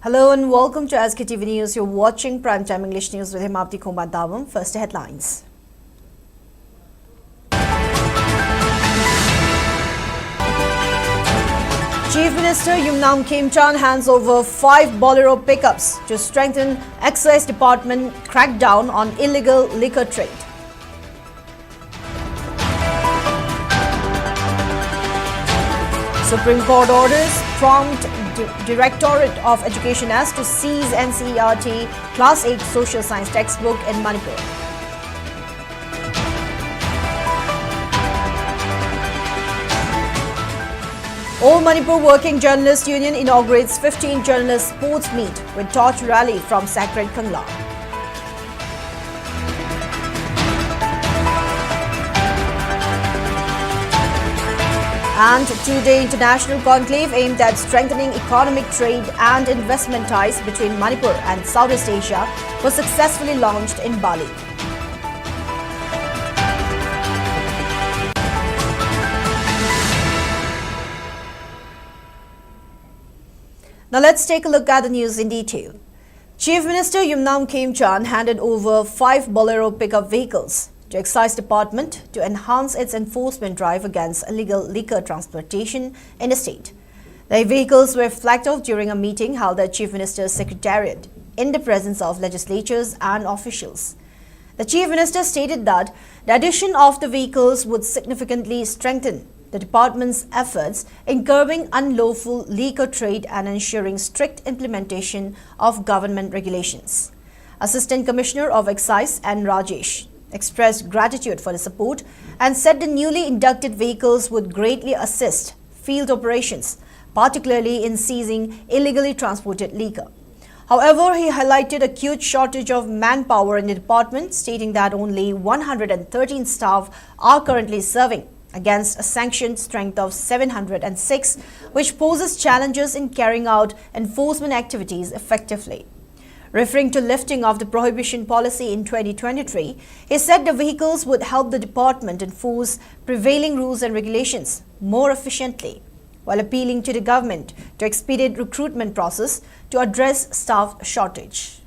Hello and welcome to Sktv's News. You're watching Primetime English News with HEMABATI. First headlines. Chief Minister Yumnam Khemchand hands over 5 Bolero pickups to strengthen Excise Department crackdown on illegal liquor trade. Supreme Court orders prompt Directorate of Education as to seize NCERT Class 8 Social Science textbook in Manipur. All Manipur Working Journalists Union inaugurates 15th Journalist Sports Meet with torch rally from Sacred Conclave. And two-day international conclave aimed at strengthening economic trade and investment ties between Manipur and Southeast Asia was successfully launched in Bali. Now let's take a look at the news in detail. Chief Minister Yumnam Khemchand handed over 5 Bolero pickup vehicles to Excise Department to enhance its enforcement drive against illegal liquor transportation in the state. The vehicles were flagged off during a meeting held at Chief Minister's Secretariat in the presence of legislators and officials. The Chief Minister stated that the addition of the vehicles would significantly strengthen the department's efforts in curbing unlawful liquor trade and ensuring strict implementation of government regulations. Assistant Commissioner of Excise N. Rajesh expressed gratitude for the support and said the newly inducted vehicles would greatly assist field operations, particularly in seizing illegally transported liquor. However, he highlighted acute shortage of manpower in the department, stating that only 113 staff are currently serving against a sanctioned strength of 706, which poses challenges in carrying out enforcement activities effectively. Referring to lifting of the prohibition policy in 2023, he said the vehicles would help the department enforce prevailing rules and regulations more efficiently, while appealing to the government to expedite recruitment process to address staff shortage.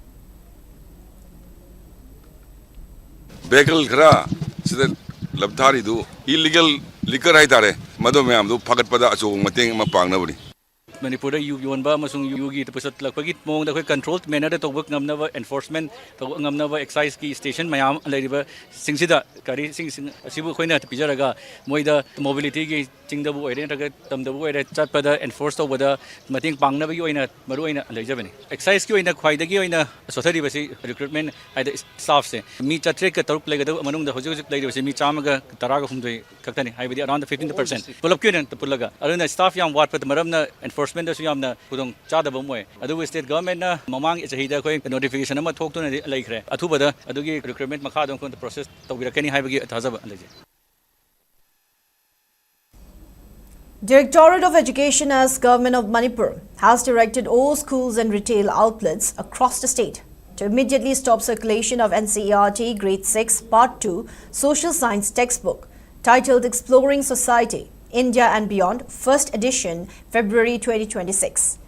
Vehicle khara sida labthari du illegal liquor hai tare madu mayam du phagat pada achong mateng ma pangna bari. Manipur yonba amasung yugi tapasat lakpagi mong da controlled manner to work ngamnava enforcement to ngamnava excise ki station mayam leriba singsida kari sing asibu khoina pijaraga moida mobility ki chingda bu oire taga tamda bu oire chatpada enforce to bada mating pangna ba yoina maru oina lejabani excise ki oina khwaida ki oina sothari basi recruitment aida staff se mi chatre ka taruk legada manung da hoju legi basi mi chamaga taraga humdoi kaktani haibadi around 15% pulap ki to pulaga aruna staff yam wat pat maramna enforcement su yamna kudong chadaba moy adu state government na mamang chahida khoi notification ama thok to na laikre athubada adugi recruitment makha dong kon process tawbirakani haibagi thazaba leje. Directorate of Education as Government of Manipur has directed all schools and retail outlets across the state to immediately stop circulation of NCERT Grade 6 Part 2 Social Science textbook titled Exploring Society, India and Beyond, first edition, February 2026.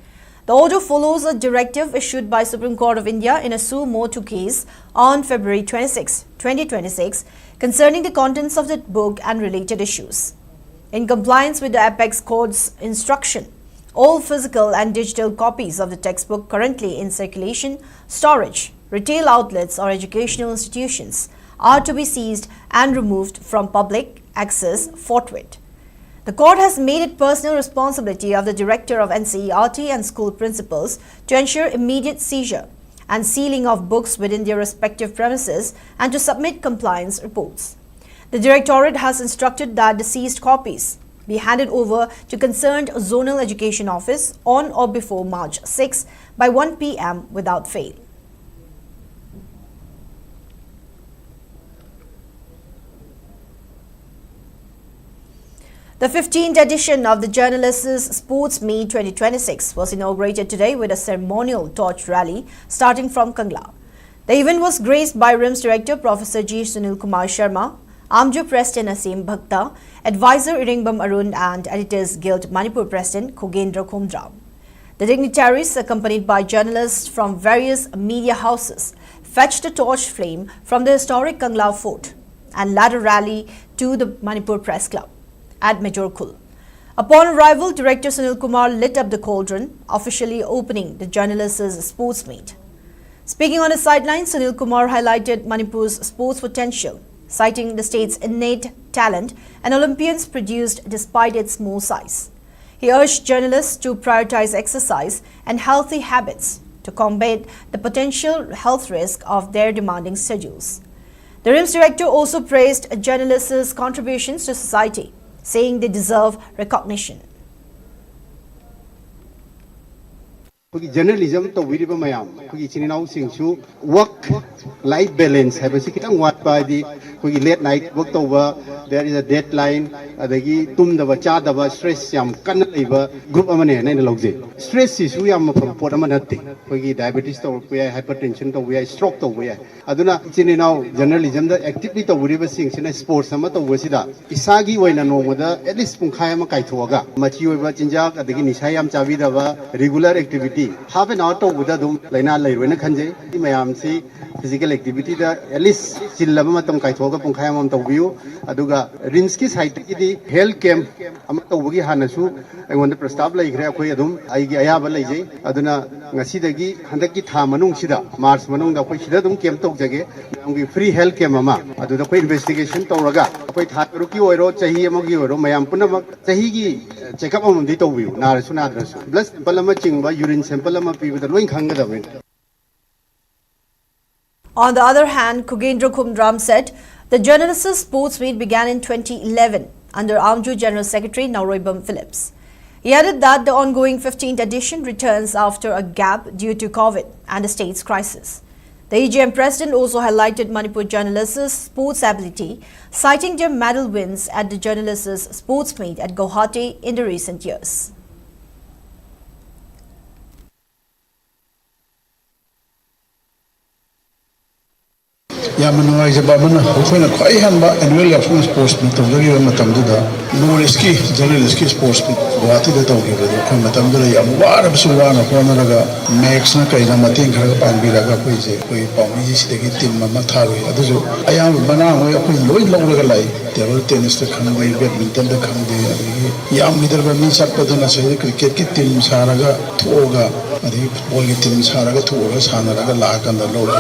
The order follows a directive issued by Supreme Court of India in a suo motu case on February 26, 2026 concerning the contents of the book and related issues. In compliance with the Apex Code's instruction, all physical and digital copies of the textbook currently in circulation, storage, retail outlets or educational institutions are to be seized and removed from public access forthwith. The court has made it personal responsibility of the director of NCERT and school principals to ensure immediate seizure and sealing of books within their respective premises and to submit compliance reports. The directorate has instructed that the seized copies be handed over to concerned zonal education office on or before March 6 by 1 p.m. without fail. The 15th edition of the Journalists' Sports Meet 2026 was inaugurated today with a ceremonial torch rally starting from Conclave. The event was graced by RIMS Director Professor G. Sunil Kumar Sharma, Amju President Asim Bhakta, Advisor Iringbam Arun and Editors Guild Manipur President Khogendra Khomdrao. The dignitaries, accompanied by journalists from various media houses, fetched a torch flame from the historic Conclave Fort and led a rally to the Manipur Press Club at Majorkul. Upon arrival, Director Sunil Kumar lit up the cauldron, officially opening the journalists' sports meet. Speaking on his sidelines, Sunil Kumar highlighted Manipur's sports potential, citing the state's innate talent and Olympians produced despite its small size. He urged journalists to prioritize exercise and healthy habits to combat the potential health risk of their demanding schedules. The RIMS director also praised journalists' contributions to society, saying they deserve recognition. Journalism to we riba mayam kugi chininau singsu work life balance have sikitang wat by the kugi late night work over there is a deadline adagi tum da cha da stress yam kan liba group amane na logje stress is we am from pot amanati kugi diabetes to we hypertension to we stroke to we aduna chininau journalism da actively to we riba sing sports ama to we sida isagi waina nomoda at least pungkhai ama kai thoga machi oiba chinjak adagi nisai yam chabi da regular activity half an hour to Buddha Dum, Lena Layrena Kanje, Mayamsi, physical activity, at least Silamatom Kaitoga Punkayam to view, Aduga, Rimski's Haiti, Hell Camp, Amatogi Hanasu, I want to prestab like Rakoyadum, Ayaba Laje, Aduna, Nasidagi, Handaki Tamanung Sida, Mars Manung, the Pashidum came to Jage, free hell came Mama, Aduda investigation to Raga, quite Haruki or Chahi Mogi or Mayampuna, Tahigi, check up on the view, Narasunadras, bless Palamaching by urine sample. On the other hand, Kugendra Kumdram said the journalists' sports meet began in 2011 under AMJU General Secretary Nauroibam Phillips. He added that the ongoing 15th edition returns after a gap due to COVID and the state's crisis. The EGM president also highlighted Manipur journalists' sports ability, citing their medal wins at the journalists' sports meet at Guwahati in the recent years. Yamanu Isabamana, Hukuna Kwaihanba, and William from sportsman to William Matamduda, Noriski, Jaliliski sportsman, Wati the Togi, Matamduda, Yamwar of Suwana, Ponaraga, Max Nakaina Matin Pambiraga, Pui Pomis, the Gitim Matari, Aduzo. I am Banana, we are Lloyd Logalai, the old tennis to come away, badminton to come there. Yam Middle Sapadana, cricket team Saraga, Toga, the ball team Saraga, Toga, Sanaraga, Lag and the Lord,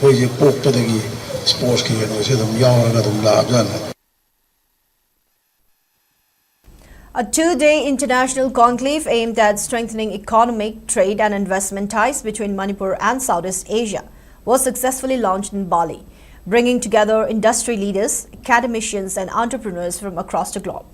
where you poke to the sports ki A two-day international conclave aimed at strengthening economic, trade and investment ties between Manipur and Southeast Asia was successfully launched in Bali, bringing together industry leaders, academicians and entrepreneurs from across the globe.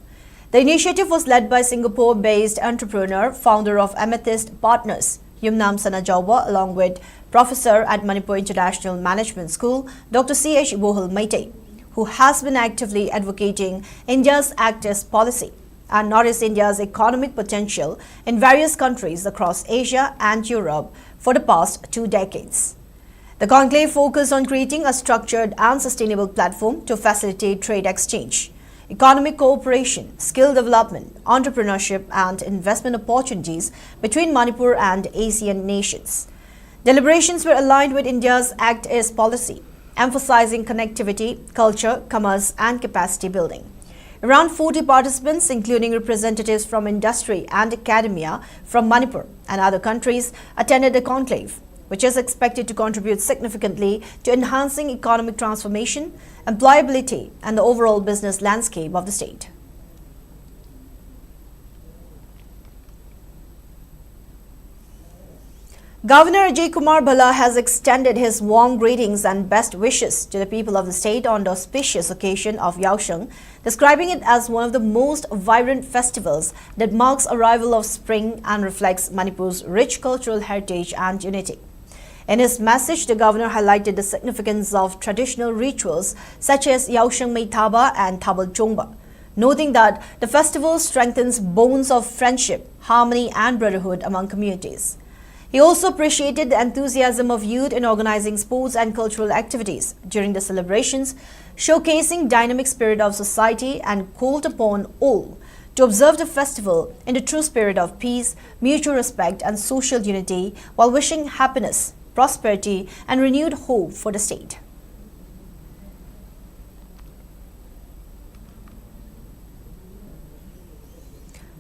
The initiative was led by Singapore-based entrepreneur, founder of Amethyst Partners, Yumnam Sanajawa, along with Professor at Manipur International Management School, Dr. C.H. Bohal Maite, who has been actively advocating India's Act East policy and Northeast India's economic potential in various countries across Asia and Europe for the past 2 decades. The conclave focused on creating a structured and sustainable platform to facilitate trade exchange, economic cooperation, skill development, entrepreneurship and investment opportunities between Manipur and ASEAN nations. Deliberations were aligned with India's Act East policy, emphasizing connectivity, culture, commerce and capacity building. Around 40 participants, including representatives from industry and academia from Manipur and other countries, attended the conclave, which is expected to contribute significantly to enhancing economic transformation, employability and the overall business landscape of the state. Governor Ajay Kumar Bhalla has extended his warm greetings and best wishes to the people of the state on the auspicious occasion of Yaoshang, describing it as one of the most vibrant festivals that marks arrival of spring and reflects Manipur's rich cultural heritage and unity. In his message, the governor highlighted the significance of traditional rituals such as Yaoshang Meithaba and Thabal Chongba, noting that the festival strengthens bonds of friendship, harmony and brotherhood among communities. He also appreciated the enthusiasm of youth in organizing sports and cultural activities during the celebrations, showcasing dynamic spirit of society and called upon all to observe the festival in the true spirit of peace, mutual respect and social unity while wishing happiness, prosperity and renewed hope for the state.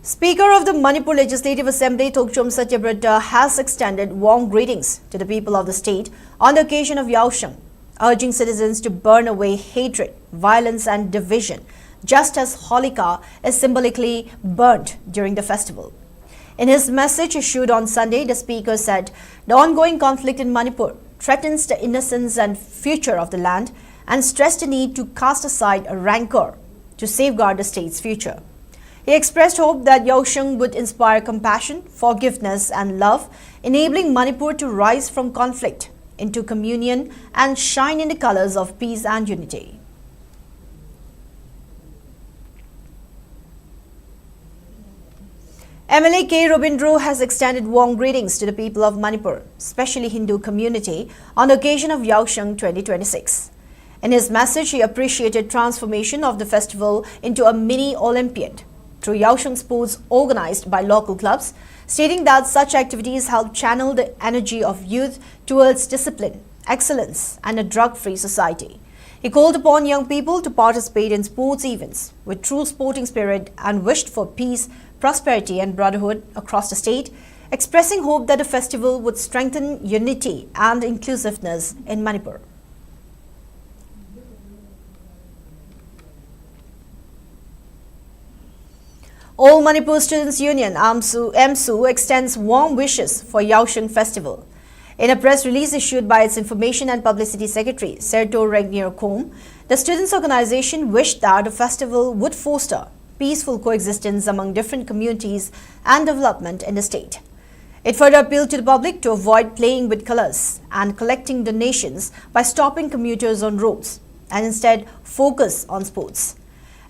Speaker of the Manipur Legislative Assembly, Thokchom Satyabrata, has extended warm greetings to the people of the state on the occasion of Yaoshang, urging citizens to burn away hatred, violence and division, just as Holika is symbolically burnt during the festival. In his message issued on Sunday, the speaker said the ongoing conflict in Manipur threatens the innocence and future of the land and stressed the need to cast aside a rancor to safeguard the state's future. He expressed hope that Yaoshang would inspire compassion, forgiveness and love, enabling Manipur to rise from conflict into communion and shine in the colors of peace and unity. MLA K. Robindro has extended warm greetings to the people of Manipur, especially Hindu community, on the occasion of Yaoshang 2026. In his message, he appreciated transformation of the festival into a mini Olympiad through Yaoshang sports organized by local clubs, stating that such activities help channel the energy of youth towards discipline, excellence and a drug-free society. He called upon young people to participate in sports events with true sporting spirit and wished for peace, prosperity and brotherhood across the state, expressing hope that the festival would strengthen unity and inclusiveness in Manipur. All Manipur Students' Union, AMSU, extends warm wishes for Yaoshang Festival. In a press release issued by its Information and Publicity Secretary, Serto Regnier Kom, the students' organization wished that the festival would foster peaceful coexistence among different communities and development in the state. It further appealed to the public to avoid playing with colors and collecting donations by stopping commuters on roads and instead focus on sports.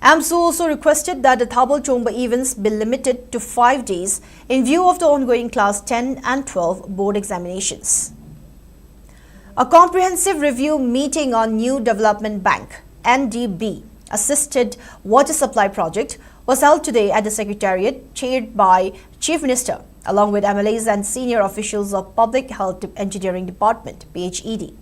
AMSU also requested that the Thabal Chomba events be limited to 5 days in view of the ongoing Class 10 and 12 board examinations. A comprehensive review meeting on New Development Bank (NDB) assisted water supply project was held today at the Secretariat, chaired by Chief Minister, along with MLAs and senior officials of Public Health Engineering Department (PHED).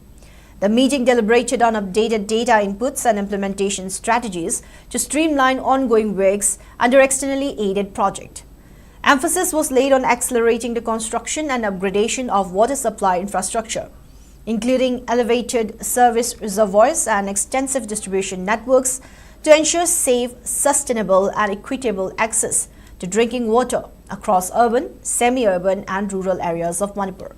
The meeting deliberated on updated data inputs and implementation strategies to streamline ongoing works under externally aided project. Emphasis was laid on accelerating the construction and upgradation of water supply infrastructure, including elevated service reservoirs and extensive distribution networks to ensure safe, sustainable and equitable access to drinking water across urban, semi-urban and rural areas of Manipur.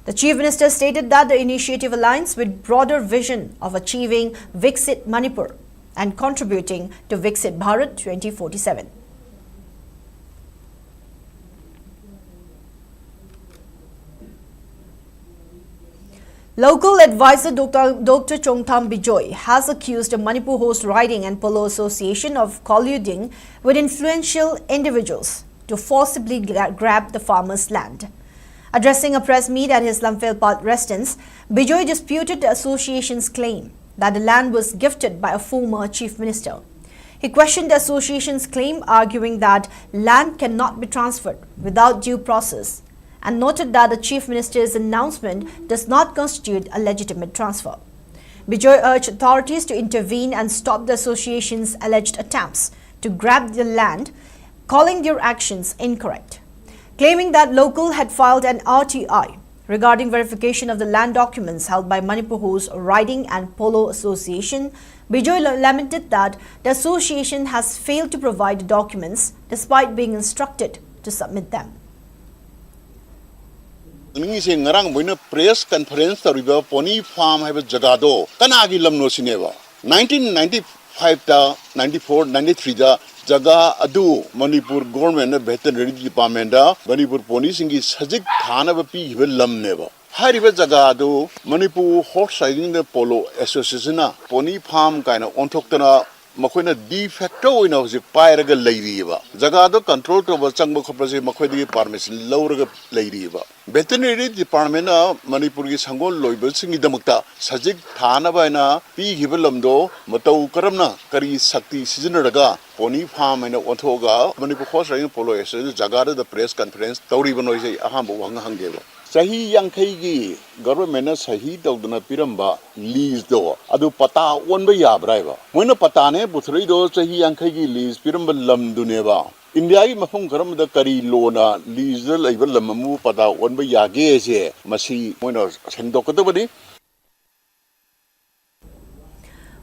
The Chief Minister stated that the initiative aligns with broader vision of achieving Viksit Manipur and contributing to Viksit Bharat 2047. Local advisor Dr. Chongtham Bijoy has accused the Manipur Horse Riding and Polo Association of colluding with influential individuals to forcibly grab the farmers' land. Addressing a press meet at his Lamphel residence, Bijoy disputed the association's claim that the land was gifted by a former chief minister. He questioned the association's claim, arguing that land cannot be transferred without due process, and noted that the chief minister's announcement does not constitute a legitimate transfer. Bijoy urged authorities to intervene and stop the association's alleged attempts to grab the land, calling their actions incorrect. Claiming that local had filed an RTI regarding verification of the land documents held by Manipur Horse Riding and Polo Association, Bijoy lamented that the association has failed to provide the documents despite being instructed to submit them. ngarang moina press conference tariba pony farm have jagado kanagi lamno sineva 1995 ta 94 93 da jaga adu Manipur government veterinary department da Manipur pony singi sajik thana bapi lam neva hariba jaga adu Manipur horse riding the polo association na pony farm kaina onthok tana मखोइना D factor ओइना हजिक पाइरगा लैरिबा जगादो control तोबा चंगबा खपसे मखोइदि परमिशन लौरगा लैरिबा वेटरनरी डिपार्टमेंट मणिपुर की संगोल लोइबसिंगी दमकता सजिक थानाबाइना पीगिब लमदो मतौ करमना करी शक्ति सिजनरगा पोनी फार्म एना ओथोगा Manipur horse riding polo association जगादो द प्रेस कॉन्फ्रेंस तौरिबा नोइसे अहाम वंग हंगेबा सही यांखैगी गवर्नमेंट सही तौदना पिरंबा लीज दो अदु पता ओनबा याब्राइबा मोइना पताने बुथरैदो सही यांखैगी लीज पिरंबा लमदुनेबा इंडिया की मफम करम द करी लोना लीज लैब लममु पता ओनबा यागे से मसी Moina सेंदोकदबनी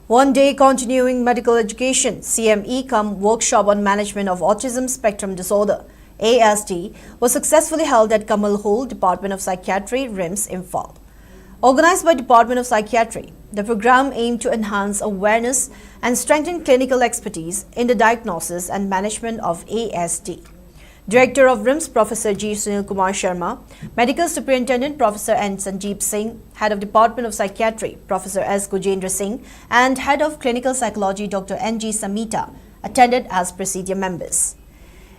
One day continuing medical education, CME cum workshop on management of autism spectrum disorder, ASD, was successfully held at Kamal Hall, Department of Psychiatry, RIMS, Imphal. Organized by Department of Psychiatry, the program aimed to enhance awareness and strengthen clinical expertise in the diagnosis and management of ASD. Director of RIMS, Professor G. Sunil Kumar Sharma, Medical Superintendent Professor N. Sanjeev Singh, Head of Department of Psychiatry, Professor S. Gujendra Singh, and Head of Clinical Psychology, Dr. N. G. Samita, attended as presidium members.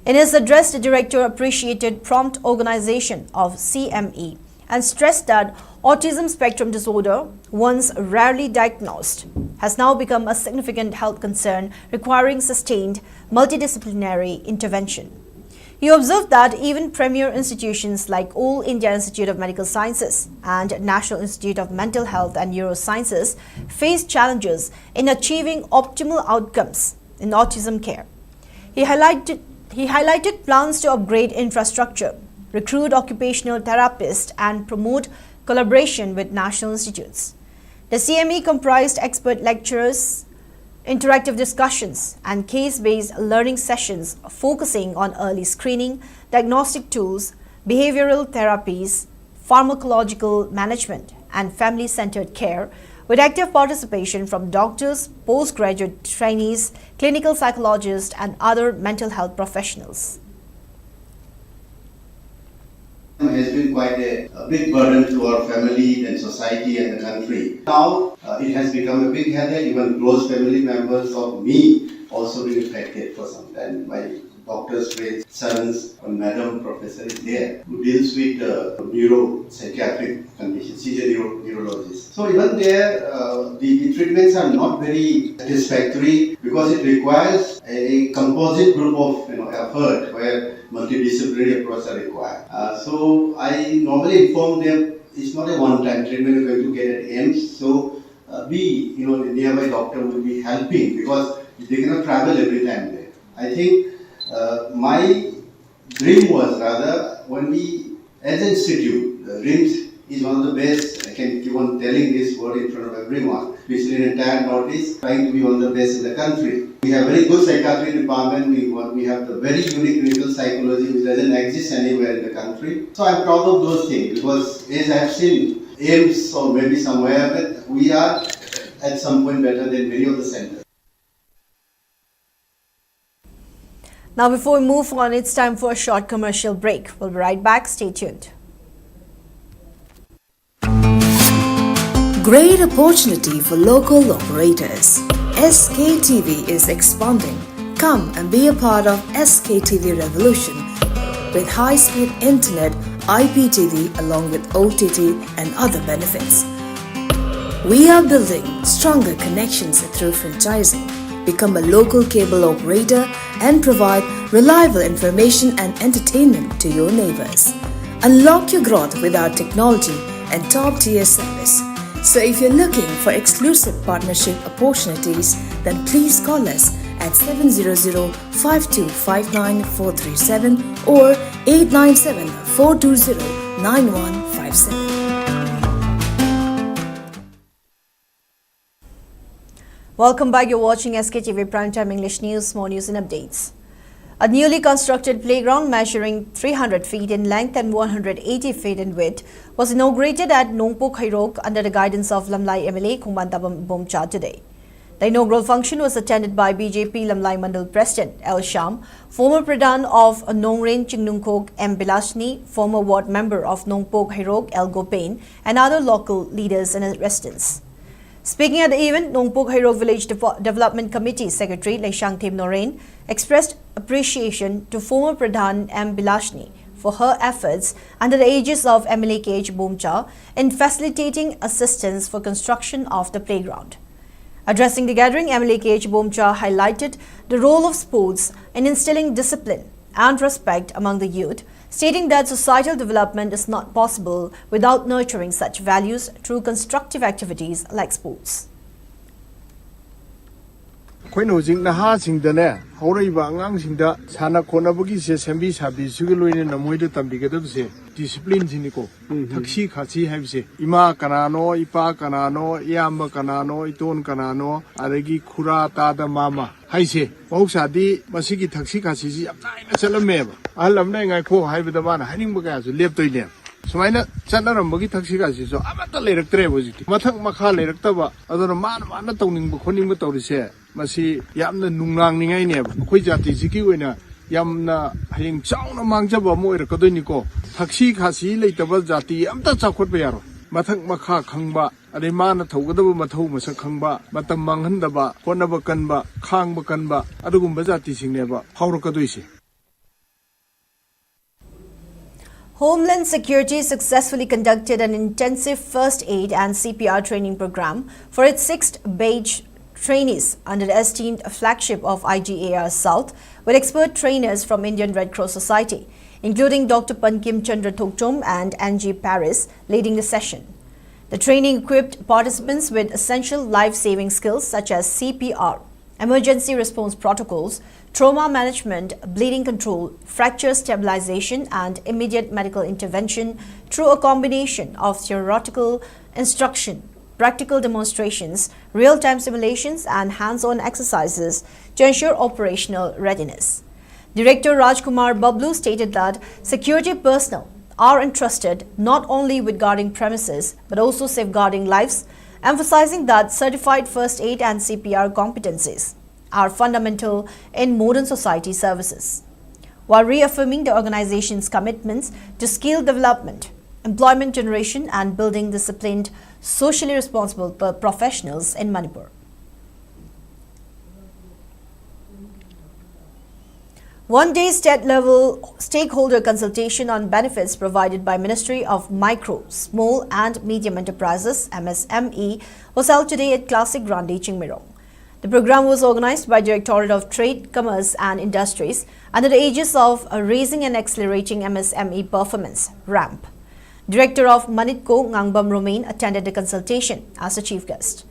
In his address, the director appreciated prompt organization of CME and stressed that autism spectrum disorder, once rarely diagnosed, has now become a significant health concern requiring sustained multidisciplinary intervention. He observed that even premier institutions like All India Institute of Medical Sciences and National Institute of Mental Health and Neurosciences face challenges in achieving optimal outcomes in autism care. He highlighted plans to upgrade infrastructure, recruit occupational therapists, and promote collaboration with national institutes. The CME comprised expert lecturers, interactive discussions, and case-based learning sessions focusing on early screening, diagnostic tools, behavioral therapies, pharmacological management, and family-centered care, with active participation from doctors, postgraduate trainees, clinical psychologists, and other mental health professionals. Has been quite a big burden to our family and society and the country. Now it has become a big headache. Even close family members of me also been affected for some time. My doctor's friends, sons, or madam professor is there who deals with neuropsychiatric conditions. She's a neurologist. So even there, the treatments are not very satisfactory because it requires a composite group of effort where multidisciplinary approach are required. So I normally inform them it's not a one-time treatment you're going to get at AIMS. So the nearby doctor will be helping because they cannot travel every time there. I think my dream was rather when we, as an institute, RIMS is one of the best. I can keep on telling this word in front of everyone. Especially in entire Northeast, trying to be one of the best in the country. We have very good psychiatry department. We have the very unique clinical psychology which doesn't exist anywhere in the country. So I'm proud of those things because as I have seen AIMS or maybe somewhere, but we are at some point better than many of the centers. Now, before we move on, it's time for a short commercial break. We'll be right back. Stay tuned. Great opportunity for local operators. SKTV is expanding. Come and be a part of SKTV revolution with high-speed internet, IPTV along with OTT and other benefits. We are building stronger connections through franchising. Become a local cable operator and provide reliable information and entertainment to your neighbors. Unlock your growth with our technology and top-tier service. So if you're looking for exclusive partnership opportunities, then please call us at 700-5259-437 or 897-420-9157. Welcome back. You're watching SKTV Primetime English News. More news and updates. A newly constructed playground measuring 300 feet in length and 180 feet in width was inaugurated at Nongpo Khairok under the guidance of Lamlai MLA Khungbantabam Bomcha today. The inaugural function was attended by BJP Lamlai Mandal President Yaoshang, former Pradhan of Nongren Chingnungkok M. Bilashni, former ward member of Nongpo Khairok L. Gopain, and other local leaders and residents. Speaking at the event, Nongpok Hairo Village Development Committee Secretary Yaoshang Noreen expressed appreciation to former Pradhan M. Bilashni for her efforts under the aegis of MLA KH Bomcha in facilitating assistance for construction of the playground. Addressing the gathering, MLA KH Bomcha highlighted the role of sports in instilling discipline and respect among the youth, stating that societal development is not possible without nurturing such values through constructive activities like sports. ꯑꯩꯈꯣꯏꯅ ꯍꯧꯖꯤꯛ ꯅꯍꯥꯁꯤꯡꯗꯅꯦ ꯍꯧꯔꯛꯏꯕ ꯑꯉꯥꯡꯁꯤꯡꯗ ꯁꯥꯟꯅ ꯈꯣꯠꯅꯕꯒꯤꯁꯦ ꯁꯦꯝꯕꯤ ꯁꯥꯕꯤꯁꯤꯒ ꯂꯣꯏꯅꯅ ꯃꯣꯏꯗ ꯇꯝꯕꯤꯒꯗꯕꯁꯦ ꯗꯤꯁꯤꯄ꯭ꯂꯤꯟꯁꯤꯅꯤꯀꯣ ꯊꯛꯁꯤ ꯈꯥꯁꯤ ꯍꯥꯏꯕꯁꯦ ꯏꯃꯥ ꯀꯅꯥꯅꯣ ꯏꯄꯥ ꯀꯅꯥꯅꯣ ꯏꯌꯥꯝꯕ ꯀꯅꯥꯅꯣ ꯏꯇꯣꯟ ꯀꯅꯥꯅꯣ ꯑꯗꯒꯤ ꯈꯨꯔꯥ ꯇꯥꯗ ꯃꯥꯃ ꯍꯥꯏꯁꯦ ꯃꯍꯧꯁꯥꯗꯤ ꯃꯁꯤꯒꯤ ꯊꯛꯁꯤ ꯈꯥꯁꯤꯁꯤ ꯌꯥꯝ ꯂꯥꯏꯅ ꯆꯠꯂꯝꯃꯦꯕ ꯑꯍꯜ ꯑꯃꯅ ꯉꯥꯏꯈꯣ ꯍꯥꯏꯕꯗ ꯃꯥꯅ ꯍꯥꯏꯅꯤꯡꯕ ꯀꯌꯥꯁꯨ ꯂꯦꯞꯇꯣꯏꯅꯦꯕ ꯁꯨꯃꯥꯏꯅ ꯆꯠꯅꯔꯝꯕꯒꯤ ꯊꯛꯁꯤ ꯈꯥꯁꯤꯁꯨ ꯑꯃꯠꯇ ꯂꯩꯔꯛꯇ꯭ꯔꯦꯕ ꯍꯧꯖꯤꯛꯇꯤ ꯃꯊꯛ ꯃꯈꯥ ꯂꯩꯔꯛꯇꯕ ꯑꯗꯨꯅ ꯃꯥꯅ ꯇꯧꯅꯤꯡꯕ ꯈꯣꯠꯅꯤꯡꯕ ꯇꯧꯔꯤꯁꯦ ꯃꯁꯤ ꯌꯥꯝꯅ ꯅꯨꯡꯅꯥꯡꯅꯤꯡꯉꯥꯏꯅꯦꯕ ꯑꯩꯈꯣꯏ ꯖꯥꯇꯤꯁꯤꯒꯤ ꯑꯣꯏꯅ ꯌꯥꯝꯅ ꯍꯌꯦꯡ ꯆꯥꯎꯅ ꯃꯥꯡꯖꯕ ꯑꯃ ꯑꯣꯏꯔꯛꯀꯗꯣꯏꯅꯤꯀꯣ ꯊꯛꯁꯤ ꯈꯥꯁꯤ ꯂꯩꯇꯕ ꯖꯥꯇꯤ ꯑꯝꯇ ꯆꯥꯎꯈꯠꯄ ꯌꯥꯔꯣꯏ ꯃꯊꯛ ꯃꯈꯥ ꯈꯪꯕ ꯑꯗꯩ ꯃꯥꯅ ꯊꯧꯒꯗꯕ ꯃꯊꯧ ꯃꯁꯛ ꯈꯪꯕ ꯃꯇꯝ ꯃꯥꯡꯍꯟꯗꯕ ꯍꯣꯠꯅꯕ ꯀꯟꯕ ꯈꯥꯡꯕ ꯀꯟꯕ ꯑꯗꯨꯒꯨꯝꯕ ꯖꯥꯇꯤꯁꯤꯡꯅꯦꯕ ꯐꯥꯎꯔꯛꯀꯗꯣꯏꯁꯦ. Homeland Security successfully conducted an intensive first aid and CPR training program for its 6th batch trainees under the esteemed flagship of IGAR South with expert trainers from Indian Red Cross Society, including Dr. Pankim Chandra Thokchom and NG Paris leading the session. The training equipped participants with essential life-saving skills such as CPR, emergency response protocols, trauma management, bleeding control, fracture stabilization and immediate medical intervention through a combination of theoretical instruction, practical demonstrations, real-time simulations and hands-on exercises to ensure operational readiness. Director Rajkumar Bablu stated that security personnel are entrusted not only with guarding premises but also safeguarding lives, emphasizing that certified first aid and CPR competencies are fundamental in modern society services, while reaffirming the organization's commitments to skill development, employment generation and building disciplined, socially responsible professionals in Manipur. One-day state-level stakeholder consultation on benefits provided by Ministry of Micro, Small and Medium Enterprises MSME was held today at Classic Grande Chingmirong. The program was organized by Directorate of Trade, Commerce and Industries under the aegis of Raising and Accelerating MSME Performance (RAMP). Director of Manitco Ngangbam Romain attended the consultation as a chief guest.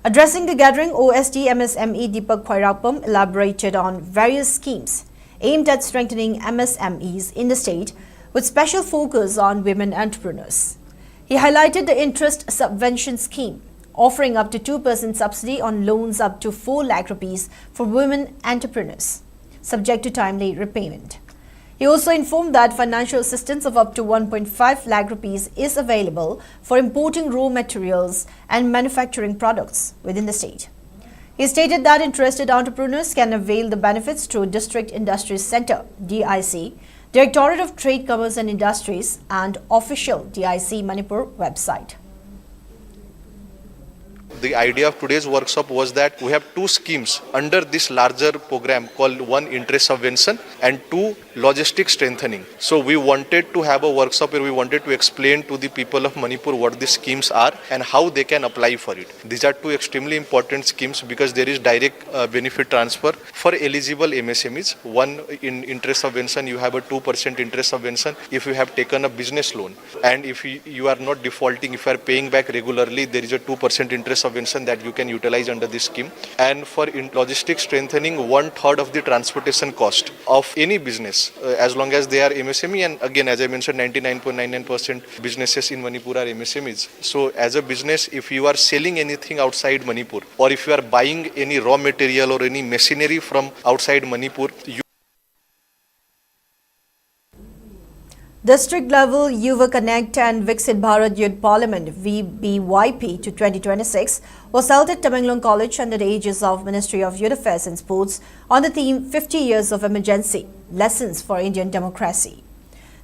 Addressing the gathering, OSD MSME Deepak Khwairapam elaborated on various schemes aimed at strengthening MSMEs in the state with special focus on women entrepreneurs. He highlighted the interest subvention scheme, offering up to 2% subsidy on loans up to 4 lakh rupees for women entrepreneurs, subject to timely repayment. He also informed that financial assistance of up to 1.5 lakh rupees is available for importing raw materials and manufacturing products within the state. He stated that interested entrepreneurs can avail the benefits through District Industries Center (DIC), Directorate of Trade, Commerce and Industries and official DIC Manipur website. The idea of today's workshop was that we have 2 schemes under this larger program called one interest subvention and 2 logistic strengthening. So we wanted to have a workshop where we wanted to explain to the people of Manipur what these schemes are and how they can apply for it. These are 2 extremely important schemes because there is direct benefit transfer for eligible MSMEs. One in interest subvention, you have a 2% interest subvention if you have taken a business loan, and if you are not defaulting, if you are paying back regularly, there is a 2% interest subvention that you can utilize under this scheme. And for logistic strengthening, 1/3 of the transportation cost of any business, as long as they are MSME, and again, as I mentioned, 99.99% businesses in Manipur are MSMEs. So as a business, if you are selling anything outside Manipur, or if you are buying any raw material or any machinery from outside Manipur, District level Yuva Connect and Viksit Bharat Youth Parliament VBYP to 2026 was held at Tamenglong College under the aegis of Ministry of Youth Affairs and Sports on the theme 50 Years of Emergency, Lessons for Indian Democracy.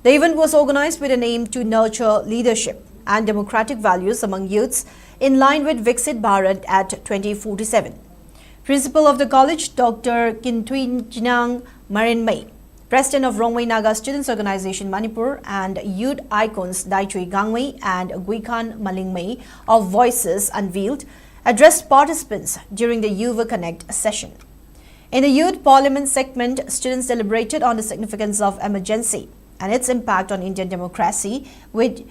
The event was organized with an aim to nurture leadership and democratic values among youths in line with Viksit Bharat at 2047. Principal of the college, Dr. Kintwinjinang Marinmei, President of Rongwei Naga Students Organization Manipur, and youth icons Daichui Gangwei and Guikhan Malingmei of Voices Unveiled addressed participants during the Yuva Connect session. In the Youth Parliament segment, students deliberated on the significance of emergency and its impact on Indian democracy, with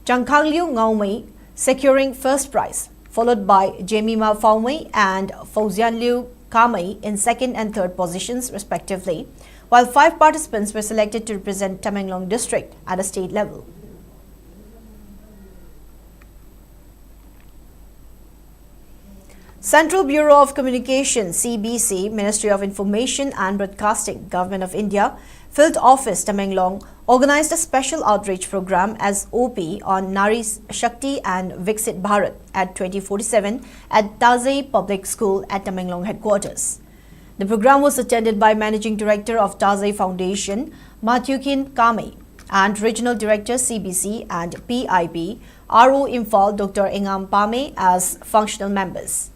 Changkangliu Ngaumei securing first prize, followed by Jemima Faumei and Fauzianliu Kamei in second and third positions respectively, while 5 participants were selected to represent Tamenglong district at a state level. Central Bureau of Communication (CBC), Ministry of Information and Broadcasting, Government of India, Field Office Tamenglong organized a special outreach program as OP on Nari Shakti and Viksit Bharat at 2047 at Tazai Public School at Tamenglong headquarters. The program was attended by Managing Director of Tazai Foundation, Matyukin Kame, and Regional Director CBC and PIB, RO Imphal, Dr. Ingam Pame as functional members.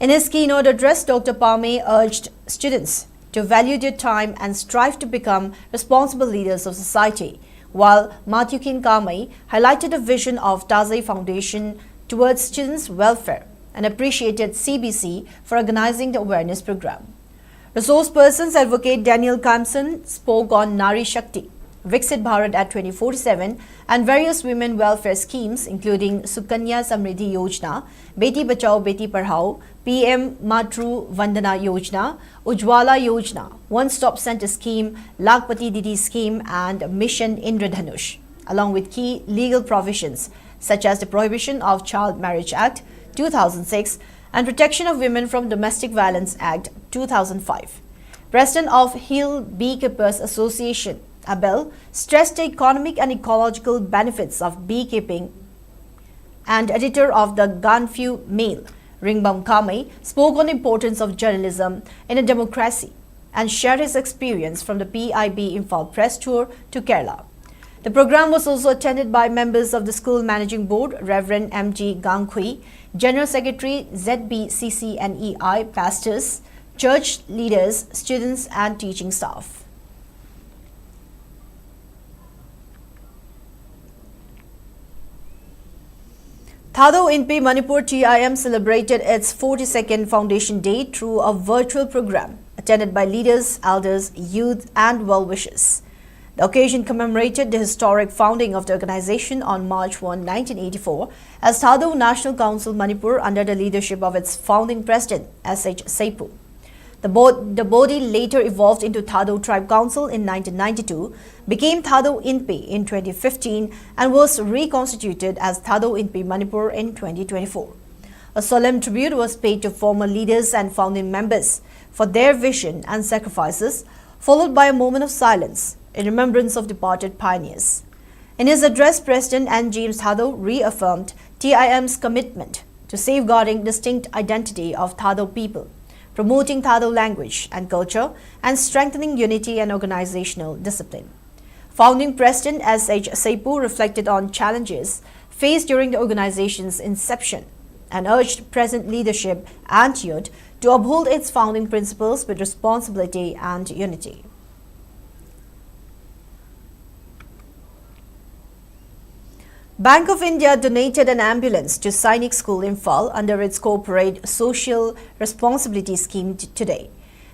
In his keynote address, Dr. Pame urged students to value their time and strive to become responsible leaders of society, while Matyukin Kame highlighted the vision of Tazai Foundation towards students' welfare and appreciated CBC for organizing the awareness program. Resource persons Advocate Daniel Kamson spoke on Nari Shakti, Viksit Bharat at 2047 and various women welfare schemes including Sukanya Samriddhi Yojana, Beti Bachao Beti Padhao, PM Matru Vandana Yojana, Ujwala Yojana, One-Stop Center Scheme, Lakhpati Didi Scheme and Mission Indradhanush, along with key legal provisions such as the Prohibition of Child Marriage Act 2006 and Protection of Women from Domestic Violence Act 2005. President of Hill Beekeepers Association, Abel, stressed the economic and ecological benefits of beekeeping, and editor of the Ganfu Mail, Ringbam Kame, spoke on the importance of journalism in a democracy and shared his experience from the PIB Imphal press tour to Kerala. The program was also attended by members of the school managing board, Reverend M.G. Gangkhui, General Secretary ZBCCNEI, pastors, church leaders, students and teaching staff. Thadou Inpi Manipur TIM celebrated its 42nd Foundation Day through a virtual program attended by leaders, elders, youth and well-wishers. The occasion commemorated the historic founding of the organization on March 1, 1984 as Thadou National Council Manipur under the leadership of its founding president, S.H. Seipu. The body later evolved into Thadou Tribe Council in 1992, became Thadou Inpi in 2015 and was reconstituted as Thadou Inpi Manipur in 2024. A solemn tribute was paid to former leaders and founding members for their vision and sacrifices, followed by a moment of silence in remembrance of departed pioneers. In his address, President N. James Thadou reaffirmed TIM's commitment to safeguarding distinct identity of Thadou people, promoting Thadou language and culture, and strengthening unity and organizational discipline. Founding President S.H. Seipu reflected on challenges faced during the organization's inception and urged present leadership and youth to uphold its founding principles with responsibility and unity. Bank of India donated an ambulance to Sainik School Imphal under its corporate social responsibility scheme today.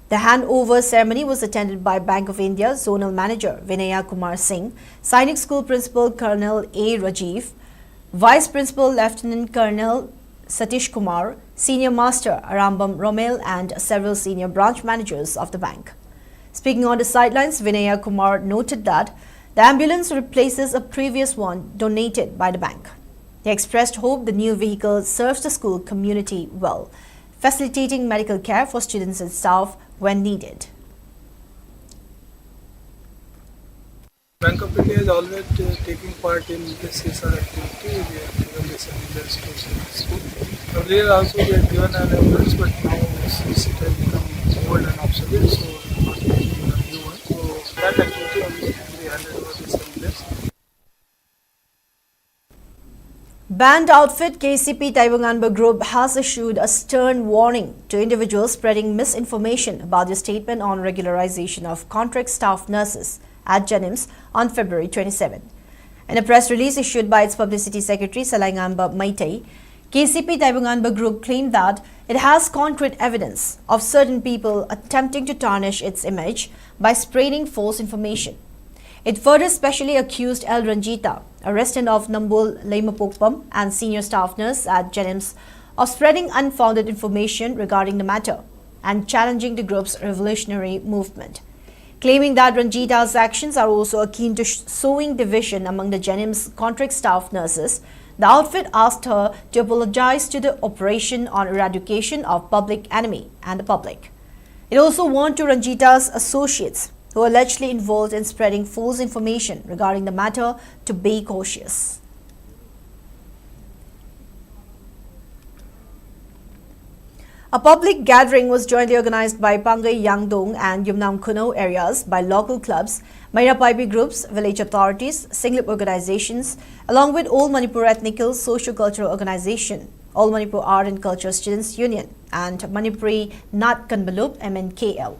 The handover ceremony was attended by Bank of India Zonal Manager Vinaya Kumar Singh, Sainik School Principal Colonel A. Rajiv, Vice Principal Lieutenant Colonel Satish Kumar, Senior Master Arambam Romel and several senior branch managers of the bank. Speaking on the sidelines, Vinaya Kumar noted that the ambulance replaces a previous one donated by the bank. He expressed hope the new vehicle serves the school community well, facilitating medical care for students and staff when needed. Bank of India is always taking part in this CSR activity. We have given this ambulance to school. Earlier also we had given an ambulance, but now since it has become old and obsolete, so we are not taking a new one. So that activity only we handed over this ambulance. Banned outfit KCP Taiwanganba Group has issued a stern warning to individuals spreading misinformation about the statement on regularization of contract staff nurses at Jenims on February 27. In a press release issued by its publicity secretary Salaingamba Maitei, KCP Taiwanganba Group claimed that it has concrete evidence of certain people attempting to tarnish its image by spreading false information. It further specially accused L. Ranjita, a resident of Nambol Leimapokpam and senior staff nurse at Jenims, of spreading unfounded information regarding the matter and challenging the group's revolutionary movement. Claiming that Ranjita's actions are also akin to sowing division among the Jenims contract staff nurses, the outfit asked her to apologize to the Operation on Eradication of Public Enemy and the public. It also warned to Ranjita's associates who are allegedly involved in spreading false information regarding the matter to be cautious. A public gathering was jointly organized by Pangai Yangdong and Yumnam Kuno areas by local clubs, Manipuri groups, village authorities, Singlip organizations, along with All Manipur Ethnical Socio-Cultural Organization, All Manipur Art and Culture Students Union, and Manipuri Nat Kanbalup MNKL.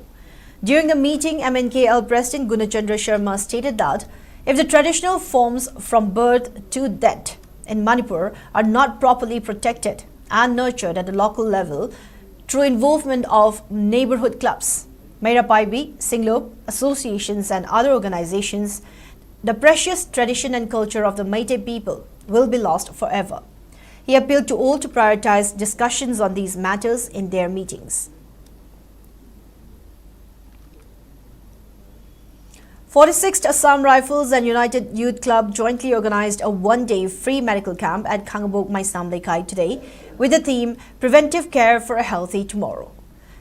During the meeting, MNKL President Gunachandra Sharma stated that if the traditional forms from birth to death in Manipur are not properly protected and nurtured at the local level through involvement of neighborhood clubs, Mairapaibi, Singlop, associations and other organizations, the precious tradition and culture of the Meitei people will be lost forever. He appealed to all to prioritize discussions on these matters in their meetings. 46th Assam Rifles and United Youth Club jointly organized a one-day free medical camp at Khangabok Maisam Lekai today with the theme Preventive Care for a Healthy Tomorrow.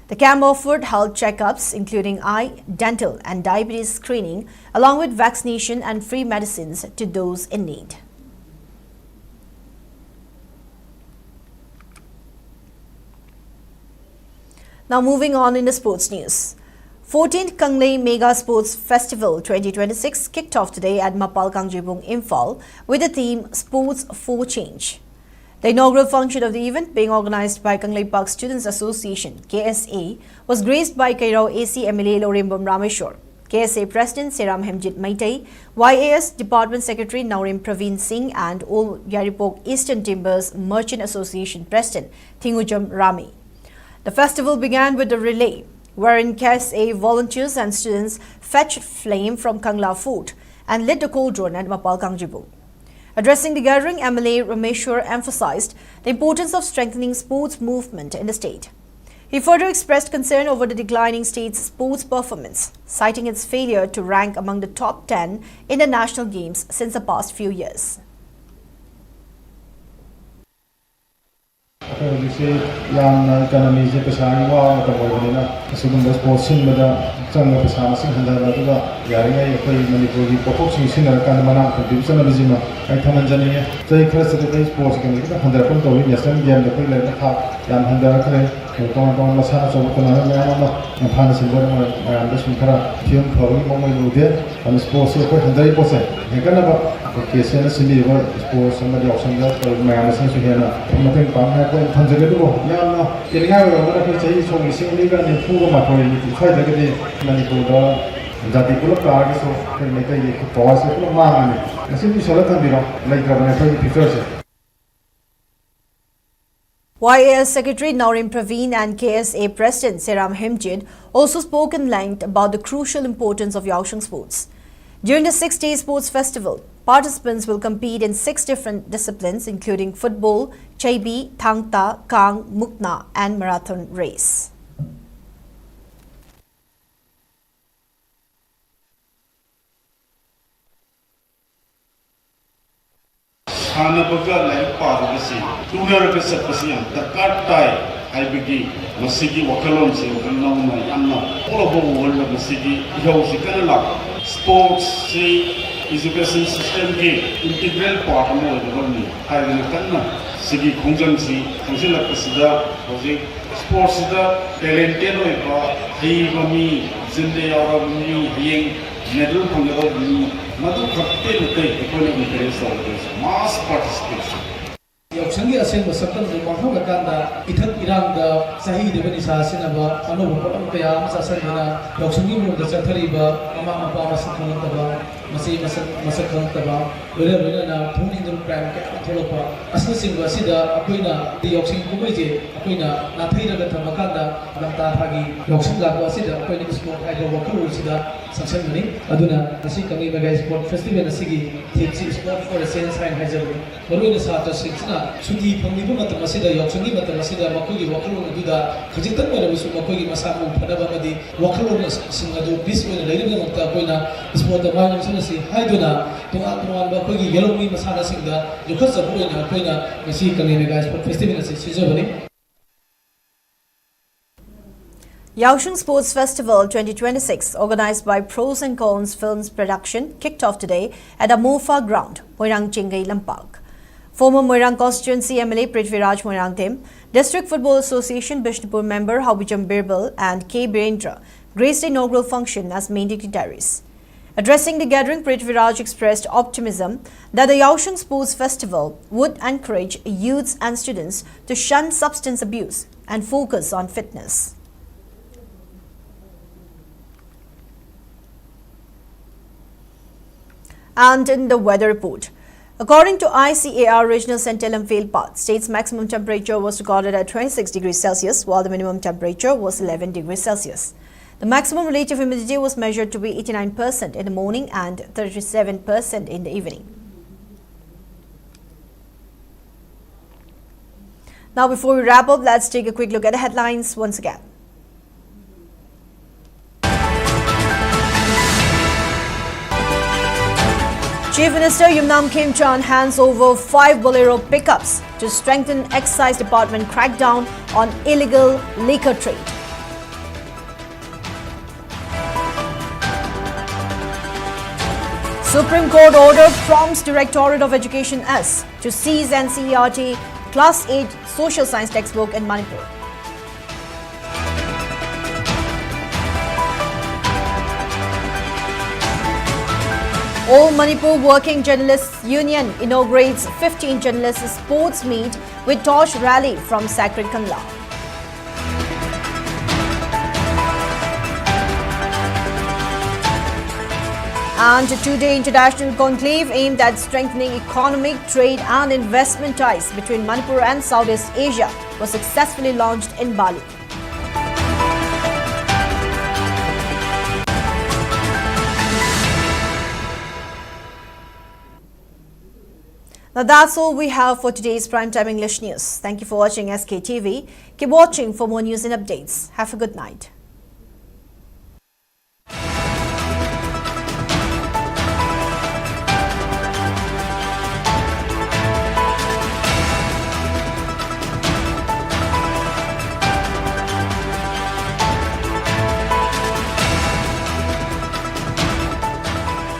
The camp offered health checkups including eye, dental and diabetes screening along with vaccination and free medicines to those in need. Now moving on in the sports news. 14th Kanglei Mega Sports Festival 2026 kicked off today at Mapal Kangjibung, Imphal with the theme Sports for Change. The inaugural function of the event, being organized by Kanglei Park Students Association (KSA), was graced by Kairao AC MLA Lorimbam Rameshwar, KSA President Seram Hemjit Maitei, YAS Department Secretary Naurim Praveen Singh and All Yaripok Eastern Timbers Merchant Association President Thingujam Rami. The festival began with a relay, wherein KSA volunteers and students fetched flame from Kangla Fort and lit the cauldron at Mapal Kangjibung. Addressing the gathering, MLA Rameshwar emphasized the importance of strengthening sports movement in the state. He further expressed concern over the declining state's sports performance, citing its failure to rank among the top 10 in the national games since the past few years. economy se pesani wa ta boina asugum sports sin bada changna pesana sing handa da yaringa ekoi manipur gi pothok sing sinara kan mana division bizima ai thaman jani chai khara se the sports kan da handa kon to national game da koi la tha yan handa khare tong tong masana so ko na ya ma phana silver ma anda sun khara thiam phawri mo mai lu de an sports se ko handa po se he kana ba KSA na sili ba sports ma Yaoshang da ko ma na sin su hena mateng pam ha ko thanjale do ya na kiringa ba ma ko chai so mi sing ni ga ni fu ga ma ko ni khai da ga ni manipur da jati pulak ka ga so ko me kai ni ko se ko ma ni asin ni sala than biro lai ga ba ko picture se. YAS Secretary Naurim Praveen and KSA President Seram Hemjid also spoke in length about the crucial importance of Yaoshang sports. During the 6-day sports festival, participants will compete in 6 different disciplines including football, chaibi, thangta, kang, mukna and marathon race. Hanabaga like Padasi, Tugar Sapasian, the cut tie, Ibigi, Masigi, Wakalon, Anna, all of the world of Masigi, Yosikala, sports, education system, integral part of the government, Haganakana, Sigi Kunjansi, Angela Pasida, sports, the talented, Higami, Zinde, Ying, medal from the Mother Cocktail, mass participation. Yaoshang asen masakam du mahau ganda ithak irang da sahi debani sasina ba anu bapam kaya masasan dina Yaoshang mu da chathari ba ama apa masakam taba masih masakam taba bere na thuni dum prime ka tholopa asna singwa sida akoina di Yaoshang ku je akoina na thai daga thamakanda lamta thagi Yaoshang la ko sida akoina sport hydro wakal sida sanction mani aduna asi kangi mega sport festival asigi theme sport for a sense and hazard baruina sata singna sugi pangnibu matam asida Yaoshang matam asida makogi wakalon aduda khajitang mara bisu makogi masamu phadaba madi wakalon singadu bis oina leirina makta koina sport da manam sanasi haiduna tunga ba kogi yelongmi masana singda yukhasabu oina koina asi kangi mega sport festival asi sizobani. Yaoshang Sports Festival 2026, organized by Pros and Cons Films Production, kicked off today at the Mofa Ground, Moirang Chingai Lampak. Former Moirang Constituency MLA Prithviraj Moirangthim, District Football Association Bishnupur member Habijam Birbal and K. Birendra graced the inaugural function as main dignitaries. Addressing the gathering, Prithviraj expressed optimism that the Yaoshang Sports Festival would encourage youths and students to shun substance abuse and focus on fitness. And in the weather report, according to ICAR Regional Center Imphal part, state's maximum temperature was recorded at 26 degrees Celsius, while the minimum temperature was 11 degrees Celsius. The maximum relative humidity was measured to be 89% in the morning and 37% in the evening. Now, before we wrap up, let's take a quick look at the headlines once again. Chief Minister Yumnam Khemchand hands over 5 Bolero pickups to strengthen Excise Department crackdown on illegal liquor trade. Supreme Court order prompts Directorate of Education S to seize NCERT Class 8 Social Science textbook in Manipur. All Manipur Working Journalists Union inaugurates 15 journalists sports meet with torch rally from Sacred Kanla. And a two-day international conclave aimed at strengthening economic, trade and investment ties between Manipur and Southeast Asia was successfully launched in Bali. Now that's all we have for today's Primetime English News. Thank you for watching SKTV. Keep watching for more news and updates. Have a good night.